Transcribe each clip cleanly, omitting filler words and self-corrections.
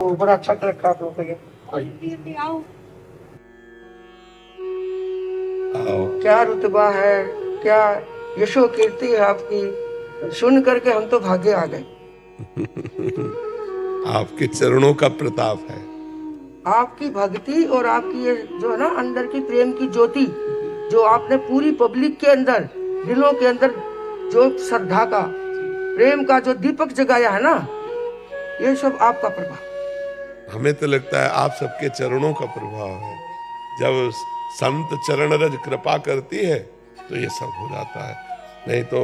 वो बड़ा अच्छा लगता है आप लोगों को ये। क्या रुतबा है, क्या यशो कीर्ति है आपकी, सुन करके हम तो भागे आ गए। आपके चरणों का प्रताप है। आपकी भक्ति और आपकी ये जो है ना अंदर की प्रेम की ज्योति, जो आपने पूरी पब्लिक के अंदर, दिलों के अंदर जो श्रद्धा का, प्रेम का जो दीपक जगाया है ना, ये सब आपका प्रभाव। हमें तो लगता है आप सबके चरणों का प्रभाव है। जब संत चरण रज कृपा करती है तो ये सब हो जाता है, नहीं तो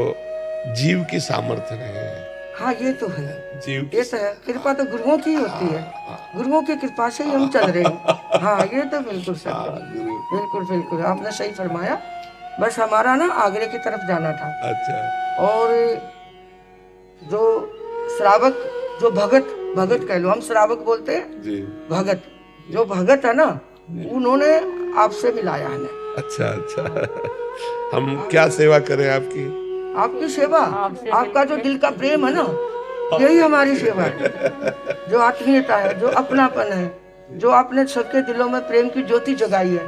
जीव की सामर्थ्य नहीं है। हाँ ये तो है, जीव ये तो है, कृपा तो गुरुओं की होती है, गुरुओं की कृपा से ही हम चल रहे हैं। हाँ ये तो बिल्कुल सही है, बिल्कुल बिल्कुल आपने सही फरमाया। बस हमारा ना आगरे की तरफ जाना था। अच्छा। और जो श्रावक, जो भगत, भगत कह लो, हम श्रावक बोलते हैं जी। भगत, जो भगत है ना, उन्होंने आपसे मिलाया हमें। अच्छा अच्छा। हम क्या सेवा करें आपकी? आपकी सेवा, आपका जो दिल का प्रेम है ना, यही हमारी सेवा है। जो आत्मीयता है, जो अपनापन है, जो आपने सबके दिलों में प्रेम की ज्योति जगाई है,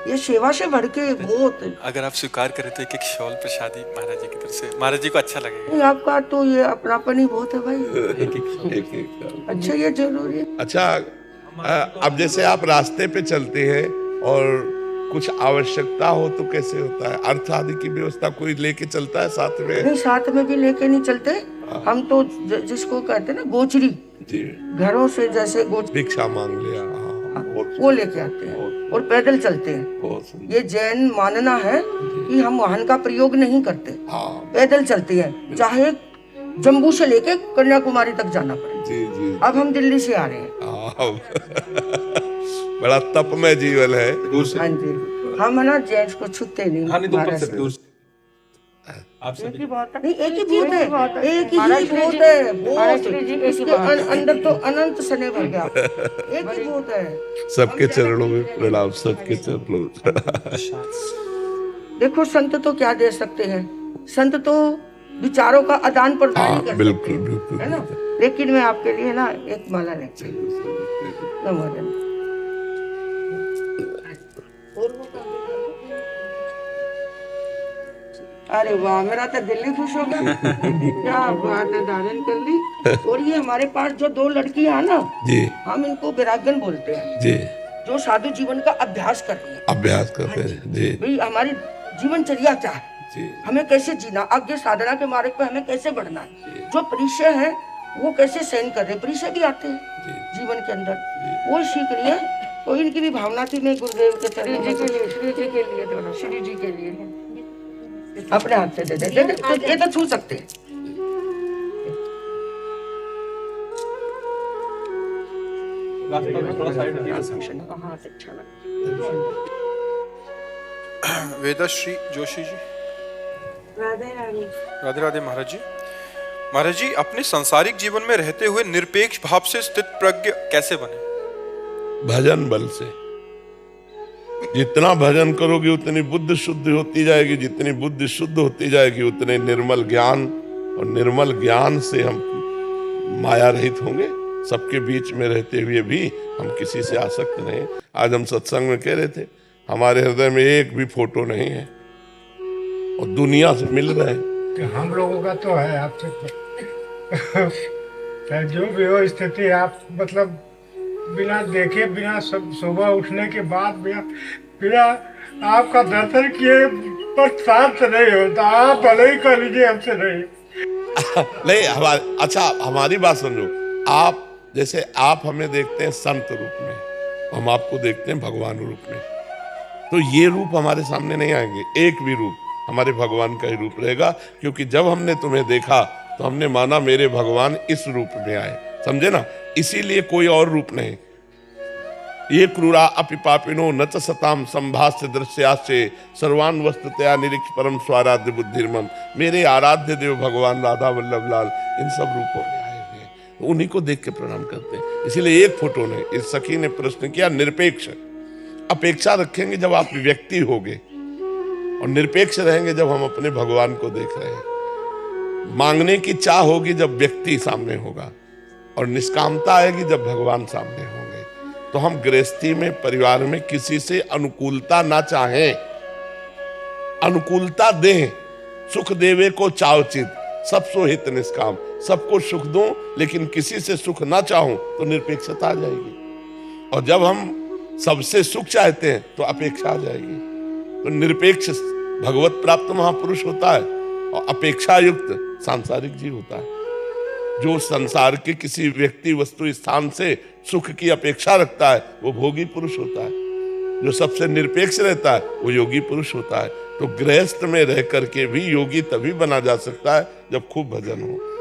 ये सेवा से बढ़ के बहुत। अगर आप स्वीकार करें तो एक शॉल प्रसादी महाराज जी की तरफ से, महाराज जी को अच्छा लगेगा। नहीं, आपका तो ये अपनापन ही बहुत है भाई। एक अच्छा ये जरूरी है। अच्छा, अब जैसे आप रास्ते पे चलते हैं और कुछ आवश्यकता हो तो कैसे होता है? अर्थ आदि की व्यवस्था कोई लेके चलता है साथ में? नहीं, साथ में भी लेके नहीं चलते हम तो, जिसको कहते हैं ना गोचरी, जी। घरों से जैसे भिक्षा मांग लिया, वो लेके आते हैं और पैदल चलते हैं। ये जैन मानना है कि हम वाहन का प्रयोग नहीं करते, पैदल चलते हैं, चाहे जम्मू से लेके कन्याकुमारी तक जाना पड़े। जी जी। अब हम दिल्ली से आ रहे हैं। बड़ा तपमय जीवन है। हाँ जी, हम है ना जेंट्स को छूते नहीं। एक ही बात है, एक ही भूत है, एक ही भूत है, भूत इसके अंदर तो अनंत सने भर गया, एक ही भूत है। सबके चरणों में प्रणाम, सबके चरणों में प्रणाम। देखो संत तो क्या दे सकते हैं, संत तो विचारों का आदान प्रदान ही कर सकते हैं, बिल्कुल बिल्कुल है ना। लेकिन मैं आपके लिए ना एक माला लेती हूँ। अरे वाह, मेरा तो दिल ही खुश हो गया। क्या बात है, धारण कर ली। और ये हमारे पास जो दो लड़कियां हैं ना जी, हम इनको विरागन बोलते हैं जी, जो साधु जीवन का अभ्यास कर रही है। अभ्यास करते हैं जी। भाई हमारी जीवनचर्या क्या है, जी, हमें कैसे जीना, आगे साधना के मार्ग पे हमें कैसे बढ़ना है, जो परिचय है वो कैसे सहन कर रहे, परिचय भी आते हैं जीवन के अंदर, वो सीख रही है। तो इनकी भी भावना थी, मैं गुरुदेव के चरणों में, श्री जी के लिए दोनों, श्री जी के लिए अपने हाथ से दे दे, ये तो छू सकते हैं। वेदश्री जोशी जी, राधे राधे। राधे राधे महाराज जी। महाराज जी, अपने सांसारिक जीवन में रहते हुए निरपेक्ष भाव से स्थित प्रज्ञ कैसे बने? भजन बल से। जितना भजन करोगे उतनी बुद्धि शुद्ध होती जाएगी, जितनी बुद्धि शुद्ध होती जाएगी उतने निर्मल ज्ञान, और निर्मल ज्ञान से हम माया रहित होंगे। सबके बीच में रहते हुए भी हम किसी से आसक्त नहीं। आज हम सत्संग में कह रहे थे, हमारे हृदय में एक भी फोटो नहीं है और दुनिया से मिल रहे हैं। हम लोगों का तो है आपसे तो जो भी हो स्थिति, आप मतलब बिना देखे, बिना सुबह उठने के बाद, बिना आपका दर्शन किए पर शांत नहीं होता। आप भले ही कर लीजिए, हमसे नहीं। नहीं, अच्छा हमारी बात समझो। आप जैसे आप हमें देखते हैं संत रूप में, हम आपको देखते हैं भगवान रूप में, तो ये रूप हमारे सामने नहीं आएंगे। एक भी रूप हमारे भगवान का ही रूप रहेगा, क्योंकि जब हमने तुम्हें देखा तो हमने माना मेरे भगवान इस रूप में आए, समझे ना। इसीलिए कोई और रूप नहीं। ये क्रूरा अपि पापिनो न च सताम संभाष्य दृश्यास्य सर्वान वस्तुतया निरीक्ष परम स्वाराध्य बुद्धिर्मम। मेरे आराध्य देव भगवान राधा वल्लभ लाल इन सब रूपों में आए हुए हैं, तो उन्हीं को देख के प्रणाम करते हैं। इसीलिए एक फोटो ने, इस सखी ने प्रश्न किया, निरपेक्ष अपेक्षा रखेंगे जब आप व्यक्ति होगे, और निरपेक्ष रहेंगे जब हम अपने भगवान को देख रहे हैं। मांगने की चाह होगी जब व्यक्ति सामने होगा, और निष्कामता आएगी जब भगवान सामने होंगे। तो हम गृहस्थी में, परिवार में किसी से अनुकूलता ना चाहें, अनुकूलता दें। सुख देवे को चावचित, सब सो हित निष्काम। सबको सुख दूं लेकिन किसी से सुख ना चाहूं तो निरपेक्षता आ जाएगी। और जब हम सबसे सुख चाहते हैं तो अपेक्षा आ जाएगी। तो निरपेक्ष भगवत प्राप्त महापुरुष होता है और अपेक्षा युक्त सांसारिक जीव होता है। जो संसार के किसी व्यक्ति, वस्तु, स्थान से सुख की अपेक्षा रखता है वो भोगी पुरुष होता है। जो सबसे निरपेक्ष रहता है वो योगी पुरुष होता है। तो गृहस्थ में रह करके भी योगी तभी बना जा सकता है जब खूब भजन हो।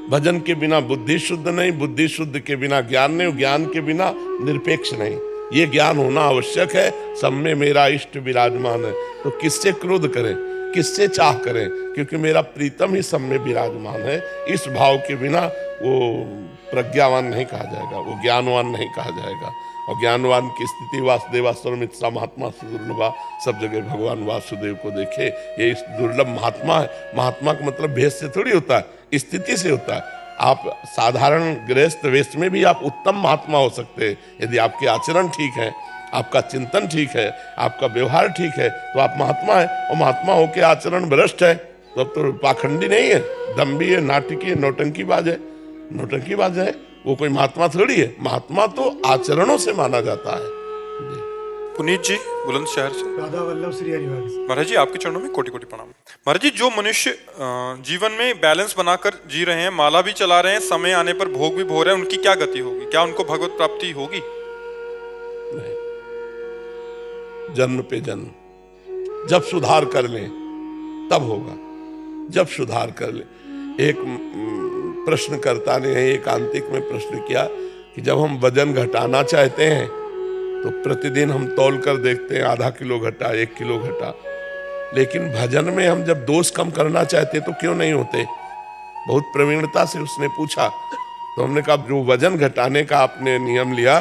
भजन के बिना बुद्धि शुद्ध नहीं, बुद्धि शुद्ध के बिना ज्ञान नहीं, ज्ञान के बिना निरपेक्ष नहीं। ये ज्ञान होना आवश्यक है। सब में मेरा इष्ट विराजमान है। तो किससे क्रोध करें, किससे चाह करें, क्योंकि मेरा प्रीतम ही सब में विराजमान है। इस भाव के बिना वो प्रज्ञावान नहीं कहा जाएगा, वो ज्ञानवान नहीं कहा जाएगा। और ज्ञानवान की स्थिति वासुदेवास्वरमित सा महात्मा सुदुर्लभा, सब जगह भगवान वासुदेव को देखे। ये इस दुर्लभ महात्मा है। महात्मा का मतलब भेष से थोड़ी होता है, स्थिति से होता है। आप साधारण गृहस्थ वेश में भी आप उत्तम महात्मा हो सकते हैं यदि आपके आचरण ठीक है, आपका चिंतन ठीक है, आपका व्यवहार ठीक है, तो आप महात्मा है। और महात्मा होके आचरण भ्रष्ट है तो अब तो पाखंडी नहीं है, दम्भी है, नाटकी है, नौटंकीबाज है। नौटंकीबाज है वो कोई महात्मा थोड़ी है। महात्मा तो आचरणों से माना जाता है। पुनीत जी बुलंदशहर से। राधा वल्लभ श्री हरिवंश। महाराज जी आपके चरणों में कोटि कोटि प्रणाम। महाराज जी, जो मनुष्य जीवन में बैलेंस बनाकर जी रहे हैं, माला भी चला रहे हैं, समय आने पर भोग भी भोग रहे हैं, उनकी क्या गति होगी? क्या उनको भगवत प्राप्ति होगी? नहीं, जन्म पे जन्म। जब सुधार कर लें तब होगा, जब सुधार कर ले। एक प्रश्नकर्ता ने एकांतिक में प्रश्न किया कि जब हम वजन घटाना चाहते हैं तो प्रतिदिन हम तौल कर देखते हैं, आधा किलो घटा, 1 किलो घटा, लेकिन भजन में हम जब दोष कम करना चाहते तो क्यों नहीं होते? बहुत प्रवीणता से उसने पूछा। तो हमने कहा जो वजन घटाने का आपने नियम लिया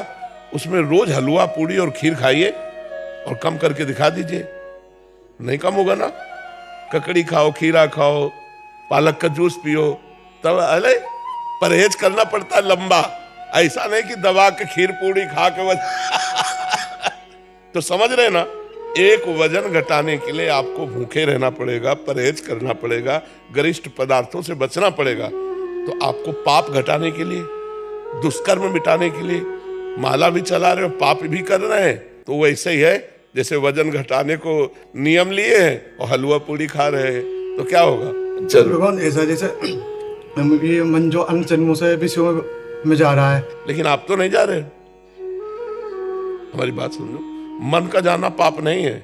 उसमें रोज हलवा, पूड़ी और खीर खाइए और कम करके दिखा दीजिए, नहीं कम होगा ना? ककड़ी खाओ, खीरा खाओ, पालक का जूस पियो, तब अरे परहेज करना पड़ता है लंबा। ऐसा नहीं कि दबा के खीर पूड़ी खा के तो समझ रहे ना, एक वजन घटाने के लिए आपको भूखे रहना पड़ेगा, परहेज करना पड़ेगा, गरिष्ठ पदार्थों से बचना पड़ेगा। तो आपको पाप घटाने के लिए, दुष्कर्म मिटाने के लिए माला भी चला रहे हो, पाप भी कर रहे हैं, तो वैसे ही है जैसे वजन घटाने को नियम लिए हैं और हलवा पूड़ी खा रहे हैं, तो क्या होगा? भगवान ऐसा जैसे ये मन जो अन्य जन्मों से विषयों में जा रहा है, लेकिन आप तो नहीं जा रहे। हमारी बात समझो, मन का जाना पाप नहीं है,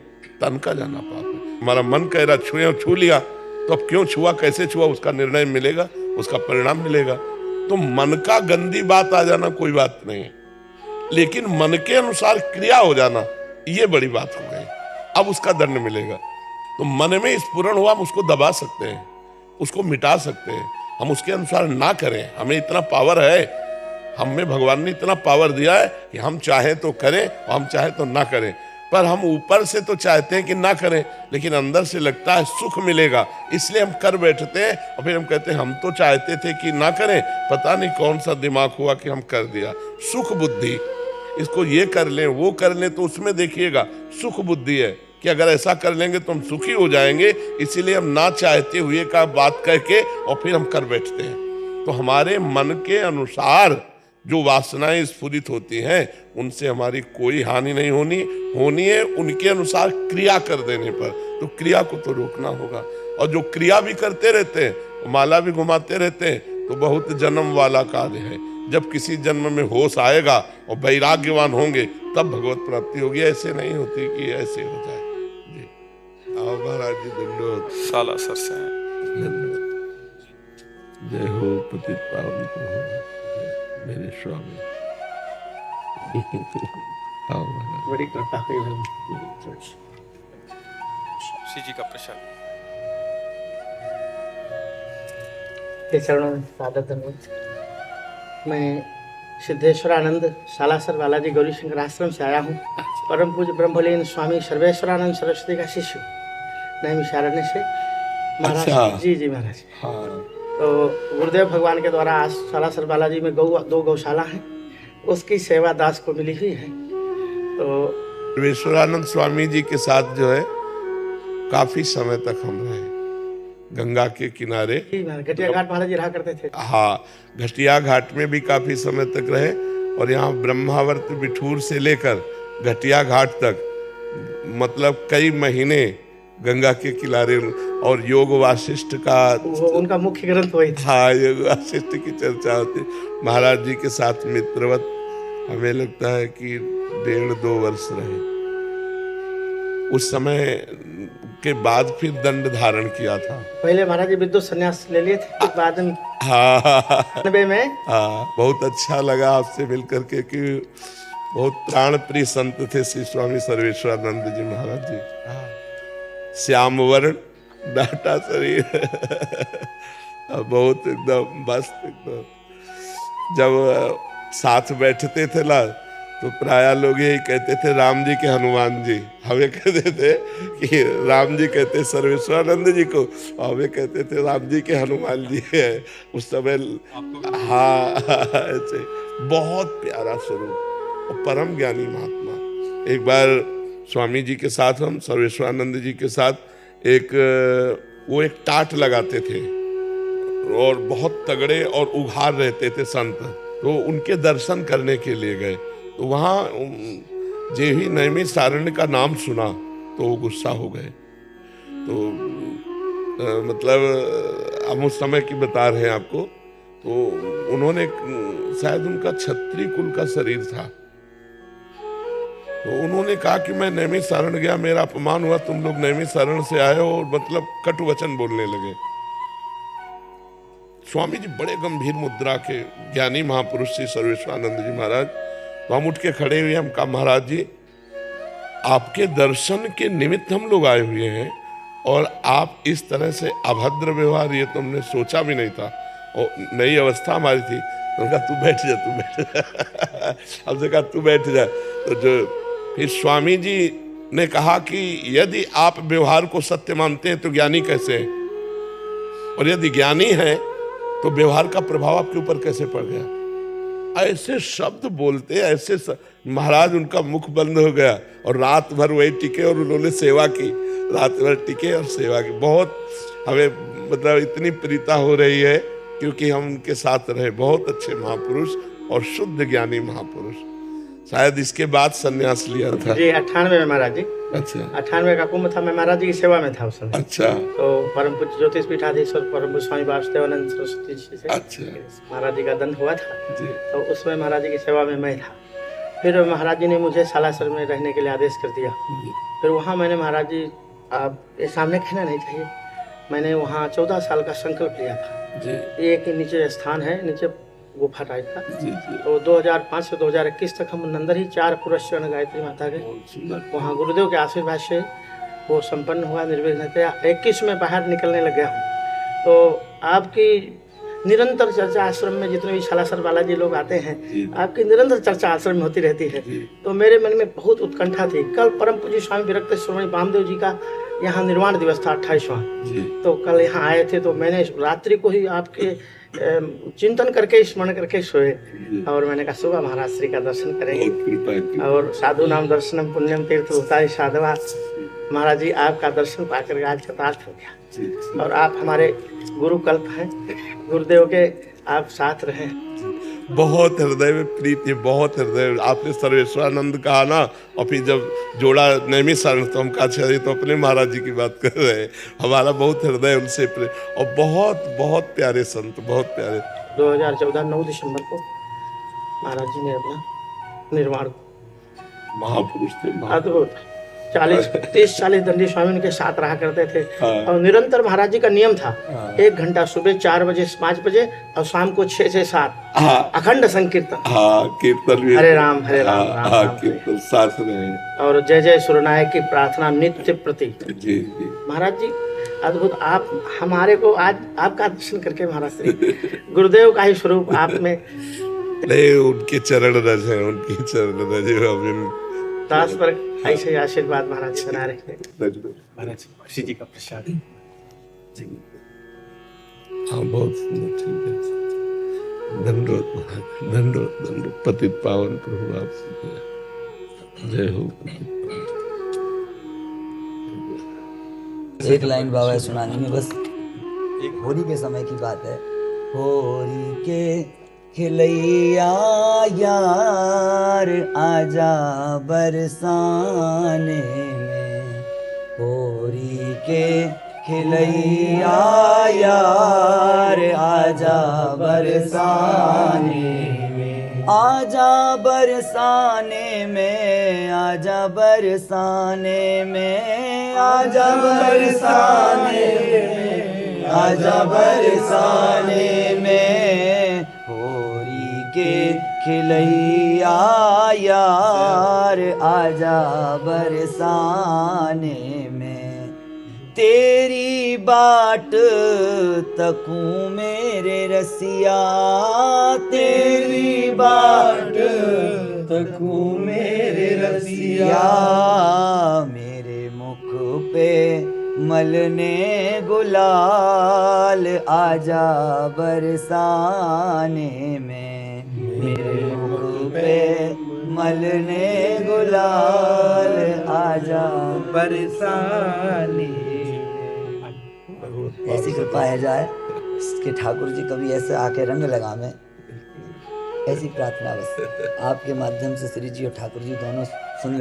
तन का जाना पाप है। हमारा मन कह रहा छुए और छू लिया, तो अब क्यों छुआ, कैसे छुआ, उसका निर्णय मिलेगा, उसका परिणाम मिलेगा। तो मन का गंदी बात आ जाना कोई बात नहीं है, लेकिन मन के अनुसार क्रिया हो जाना ये बड़ी बात हो गई। अब उसका दंड मिलेगा। तो मन में स्फुरण हुआ, हम उसको दबा सकते हैं, उसको मिटा सकते हैं, हम उसके अनुसार ना करें। हमें इतना पावर है, हम में भगवान ने इतना पावर दिया है कि हम चाहे तो करें और हम चाहे तो ना करें। पर हम ऊपर से तो चाहते हैं कि ना करें, लेकिन अंदर से लगता है सुख मिलेगा, इसलिए हम कर बैठते हैं। और फिर हम कहते हैं हम तो चाहते थे कि ना करें, पता नहीं कौन सा दिमाग हुआ कि हम कर दिया। सुख बुद्धि, इसको ये कर लें वो कर लें, तो उसमें देखिएगा सुख बुद्धि है कि अगर ऐसा कर लेंगे तो हम सुखी हो जाएंगे, इसीलिए हम ना चाहते हुए का बात करके और फिर हम कर बैठते हैं। तो हमारे मन के अनुसार जो वासनाएं स्फुरित होती हैं उनसे हमारी कोई हानि नहीं होनी है उनके अनुसार क्रिया कर देने पर। तो क्रिया को तो रोकना होगा। और जो क्रिया भी करते रहते हैं, माला भी घुमाते रहते हैं, तो बहुत जन्म वाला कार्य है। जब किसी जन्म में होश आएगा और वैराग्यवान होंगे तब भगवत प्राप्ति होगी। ऐसे नहीं होती कि ऐसे हो जाए। जी आओ महाराज जी, धन्यवाद। साला सर से जय हो पतित पावन प्रभु मेरे स्वामी। आओ महाराज, बड़ी कृपा हुई। श्री जी का प्रसाद। के चरणों में सादर धन्यवाद। मैं सिद्धेश्वरानंद सालासर बालाजी गौरी शंकर आश्रम से आया हूँ। परम पूज्य ब्रह्मलीन स्वामी सर्वेश्वरानंद सरस्वती का शिष्य नैमिषारण्य से। महाराज अच्छा। जी जी महाराज। हाँ तो गुरुदेव भगवान के द्वारा आज सालासर बालाजी में दो गौशाला हैं, उसकी सेवा दास को मिली हुई है। तो सर्वेश्वरानंद स्वामी जी के साथ जो है काफी समय तक हम रहे, गंगा के किनारे। घटिया घाट महाराज जी रहा करते थे। हाँ, घटिया घाट में भी काफी समय तक रहे, और यहाँ ब्रह्मावर्त बिठूर से लेकर घटिया घाट तक मतलब कई महीने गंगा के किनारे, और योग वासिष्ठ का उनका मुख्य ग्रंथ वही था। हाँ, योग वासिष्ठ की चर्चा होती। महाराज जी के साथ मित्रवत हमें लगता है कि 1.5-2 वर्ष रहे। उस समय के बाद फिर दंड धारण किया था। पहले महाराज जी विद्युत संन्यास ले लिए थे, बाद में हाँ 90 में। हाँ, बहुत अच्छा लगा आपसे मिलकर के कि बहुत प्राण प्रिय संत थे श्री स्वामी सर्वेश्वरानंद जी महाराज जी। श्याम वर्ण, डाटा शरीर बहुत एकदम मस्त एकदम। जब साथ बैठते थे ना तो प्राय लोग यही कहते थे राम जी के हनुमान जी, हमें कहते थे कि राम जी कहते सर्वेश्वरानंद जी को, हमें कहते थे राम जी के हनुमान जी है उस समय। हाँ ऐसे बहुत प्यारा स्वरूप और परम ज्ञानी महात्मा। एक बार स्वामी जी के साथ हम सर्वेश्वरानंद जी के साथ वो एक टाट लगाते थे और बहुत तगड़े और उघार रहते थे संत, तो उनके दर्शन करने के लिए गए। तो वहाँ जे ही नैमी सारण्य का नाम सुना तो वो गुस्सा हो गए। तो मतलब हम उस समय की बता रहे हैं आपको। तो उन्होंने शायद उनका क्षत्रिय कुल का शरीर था, तो उन्होंने कहा कि मैं नैमी सारण गया, मेरा अपमान हुआ, तुम लोग नैमी सारण से आए हो, और मतलब कटु वचन बोलने लगे। स्वामी जी बड़े गंभीर मुद्रा के ज्ञानी महापुरुष श्री सर्वेश्वरानंद जी महाराज। तो हम उठ के खड़े हुए, हम कहा महाराज जी आपके दर्शन के निमित्त हम लोग आए हुए हैं, और आप इस तरह से अभद्र व्यवहार, ये तो हमने सोचा भी नहीं था, और नई अवस्था हमारी थी। तो कहा तू बैठ जा, तू बैठ जा। हमसे कहा तू बैठ जा। तो जो फिर स्वामी जी ने कहा कि यदि आप व्यवहार को सत्य मानते हैं तो ज्ञानी कैसे हैं, और यदि ज्ञानी हैं तो व्यवहार का प्रभाव आपके ऊपर कैसे पड़ गया। ऐसे शब्द बोलते ऐसे महाराज उनका मुख बंद हो गया, और रात भर वही टिके और उन्होंने सेवा की, रात भर टिके और सेवा की। बहुत हमें मतलब इतनी प्रीता हो रही है क्योंकि हम उनके साथ रहे। बहुत अच्छे महापुरुष और शुद्ध ज्ञानी महापुरुष। शायद इसके बाद संन्यास लिया था जी 98 में महाराज जी। अच्छा 98 का कुंभ था, मैं महाराज जी की सेवा में था उस समय। अच्छा। तो परम पूज्य ज्योतिष पीठाधीश्वर परम पूज्य स्वामी वासुदेवानंद सरस्वती जी से अच्छा महाराज जी का दंड हुआ था जी। तो उसमें महाराज जी की सेवा में मैं था। फिर महाराज जी ने मुझे सालासर में रहने के लिए आदेश कर दिया। फिर वहाँ मैंने महाराज जी आप ये सामने कहना नहीं चाहिए, मैंने वहाँ 14 साल का संकल्प लिया था जी। एक नीचे स्थान है, नीचे गुफा टाइप का। जी जी। तो 2005 से 2021 तक हम अंदर ही 4 पुरस्कार गायत्री माता के वहाँ गुरुदेव के आशीर्वाद से वो संपन्न हुआ निर्विघ्नतया। 21 में बाहर निकलने लग गया हूँ। तो आपकी निरंतर चर्चा आश्रम में जितने भी सालासर बालाजी लोग आते हैं, आपकी निरंतर चर्चा आश्रम में होती रहती है। तो मेरे मन में बहुत उत्कंठा थी। कल परम पूज्य स्वामी विरक्त शिरोमणि वामदेव जी का यहाँ निर्वाण दिवस था 28वां। तो कल यहाँ आए थे, तो मैंने रात्रि को ही आपके चिंतन करके स्मरण करके सोए, और मैंने कहा सुबह महाराज श्री का दर्शन करेंगे। और साधु नाम दर्शनम पुण्यम तीर्थ होता है साधवा। महाराज जी आपका दर्शन पाकर आज चतार्थ हो गया, और आप हमारे गुरु कल्प हैं, गुरुदेव के आप साथ रहे। बहुत हृदय में प्रीति, बहुत हृदय। आपने सर्वेश्वरानंद कहा ना, और फिर जब जोड़ा नैमिषारण्य तो हम कहा तो अपने महाराज जी की बात कर रहे हैं। हमारा बहुत हृदय उनसे और बहुत बहुत प्यारे संत, बहुत प्यारे। 2014 9 दिसंबर को महाराज जी ने अपना निर्वाण, महापुरुष थे, अद्भुत 30-40 दंडी स्वामी उनके साथ रहा करते थे। हाँ। और निरंतर महाराज जी का नियम था, हाँ। 1 घंटा सुबह 4 बजे 5 बजे और शाम को 6 से 7 हाँ। अखंड संकीर्तन। हाँ, कीर्तन भी। हरे राम हरे राम, हाँ, राम हाँ, राम कीर्तन साथ रहे। और जय जय सुरनायक की प्रार्थना नित्य प्रति। जी जी। महाराज जी अद्भुत। आप हमारे को आज आपका दर्शन करके महाराज श्री गुरुदेव का ही स्वरूप आप में। नहीं, उनके चरण रज है, उनके चरण रज है। दास पर ऐसे आशीर्वाद महाराज जी बना रहे। महाराज खुशी जी का प्रसाद। हाँ बहुत सुंदर, ठीक है। दंडोत दंडोत दंडोत, पतित पावन प्रभु आप जय हो। एक लाइन बाबा सुनानी में बस, एक होली के समय की बात है। होली के खिलैया यार आजा बरसाने में, होली के खिलैया यार आजा बरसाने में, आजा बरसाने में, आजा बरसाने में, आजा बरसाने में, आजा बरसाने में, होली के खिलैया यार आजा बरसाने में। तेरी बाट तकूं मेरे रसिया, तेरी बाट तकूं मेरे रसिया, मेरे मुख पे मलने गुलाल आजा बरसाने में, मेरे मुख पे मलने गुलाल आजा बरसाने। ऐसी कृपा है जाए कि ठाकुर जी कभी ऐसे आके रंग लगा में, ऐसी प्रार्थना बस आपके माध्यम से श्री जी और ठाकुर जी दोनों सुन ले।